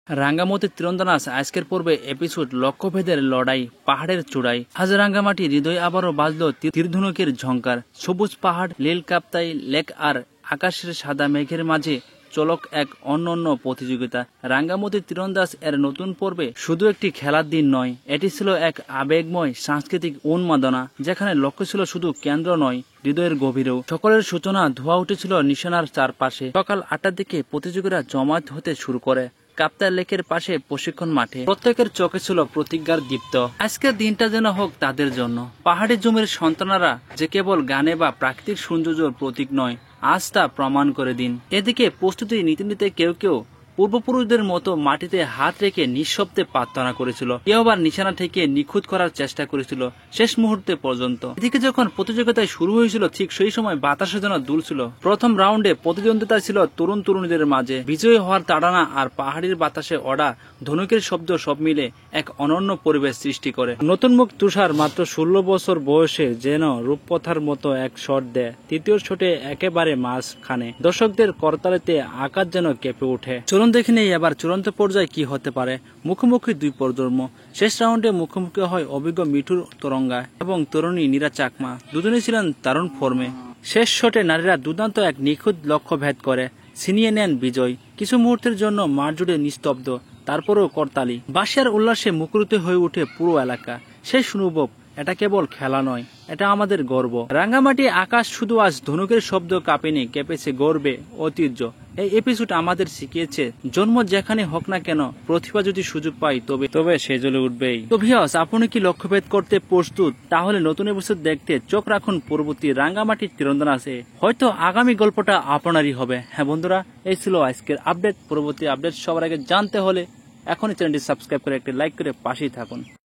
রাঙ্গামাটি তীরন্দাজ আজকের পর্বে এপিসোড লক্ষ্যভেদের লড়াই পাহাড়ের চূড়ায়। আজ রাঙ্গামাটি হৃদয় আবারও বাজল তীরধনুকের ঝংকার। সবুজ পাহাড়, লীল কাপ্তাই লেক আর আকাশের সাদা মেঘের মাঝে চলক এক অনন্য প্রতিযোগিতা। রাঙ্গামাটি তীরন্দাজ এর নতুন পর্বে শুধু একটি খেলার দিন নয়, এটি ছিল এক আবেগময় সাংস্কৃতিক উন্মাদনা, যেখানে লক্ষ্য ছিল শুধু কেন্দ্র নয়, হৃদয়ের গভীরেও। সকলের সূচনা ধোয়া উঠেছিল নিশানার চারপাশে। সকাল 8টার দিকে প্রতিযোগীরা জমায়েত হতে শুরু করে কাপ্তাই লেকের পাশে প্রশিক্ষণ মাঠে। প্রত্যেকের চোখে ছিল প্রতিজ্ঞার দীপ্ত। আজকের দিনটা যেন হোক তাদের জন্য। পাহাড়ি জমির সন্তানরা যে কেবল গানে বা প্রাকৃতিক সৌন্দর্যের প্রতীক নয়, আজ তা প্রমাণ করে দিন। এদিকে প্রস্তুতি নিতে নিতে কেউ কেউ পূর্বপুরুষদের মতো মাটিতে হাত রেখে নিঃশব্দে প্রার্থনা করেছিল, কেউ আবার নিশানা থেকে নিখুঁত করার চেষ্টা করেছিল শেষ মুহূর্তে পর্যন্ত। এদিকে যখন প্রতিযোগিতায় শুরু হয়েছিল, ঠিক সেই সময় বাতাসে যেন দুলছিল। প্রথম রাউন্ডে প্রতিদ্বন্দ্বিতা ছিল তরুণ তরুণীদের মাঝে। বিজয়ী হওয়ার তাড়না আর পাহাড়ির বাতাসে ওড়া ধনুকের শব্দ সব মিলে এক অনন্য পরিবেশ সৃষ্টি করে। নতুন মুখ তুষার মাত্র 16 বছর বয়সে যেন রূপকথার মতো এক শট দেয়। তৃতীয় শটে একেবারে মাঝখানে দর্শকদের করতালিতে আকাশ যেন কেঁপে ওঠে। চলুন দেখে নেই এবার চূড়ান্ত পর্যায়ে কি হতে পারে। মুখোমুখি দুই প্রজন্ম। শেষ রাউন্ডে মুখোমুখি হয় অভিজ্ঞ মিঠুর তরঙ্গা এবং তরুণী নীরা চাকমা। দুজনেই ছিলেন দারুণ ফর্মে। শেষ শটে নারীরা দুর্দান্ত এক নিখুঁত লক্ষ্য ভেদ করে ছিনিয়ে নেন বিজয়। কিছু মুহূর্তের জন্য মাঠ জুড়ে নিস্তব্ধ, তারপরেও করতালি, বাঁশির উল্লাসে মুখরিত হয়ে ওঠে পুরো এলাকা। শেষ অনুভব, এটা কেবল খেলা নয়, এটা আমাদের গর্ব। রাঙ্গামাটি আকাশ শুধু আজ ধনুকের শব্দ কাঁপেনি, কেঁপেছে গর্বে ঐতিহ্য। এই এপিসোড আমাদের শিখিয়েছে, জন্ম যেখানে হোক না কেন, প্রতিভা যদি সুযোগ পাই তবে সে জ্বলে উঠবেই। তো ভিউয়ার্স, আপনি কি লক্ষ্যভেদ করতে প্রস্তুত? তাহলে নতুন এপিসোড দেখতে চোখ রাখুন পরবর্তী রাঙ্গামাটির তীরন্দাজে। হয়তো আগামী গল্পটা আপনারই হবে। হ্যাঁ বন্ধুরা, এই ছিল আজকের আপডেট। পরবর্তী আপডেট সবার আগে জানতে হলে এখনই চ্যানেলটি সাবস্ক্রাইব করে একটি লাইক করে পাশেই থাকুন।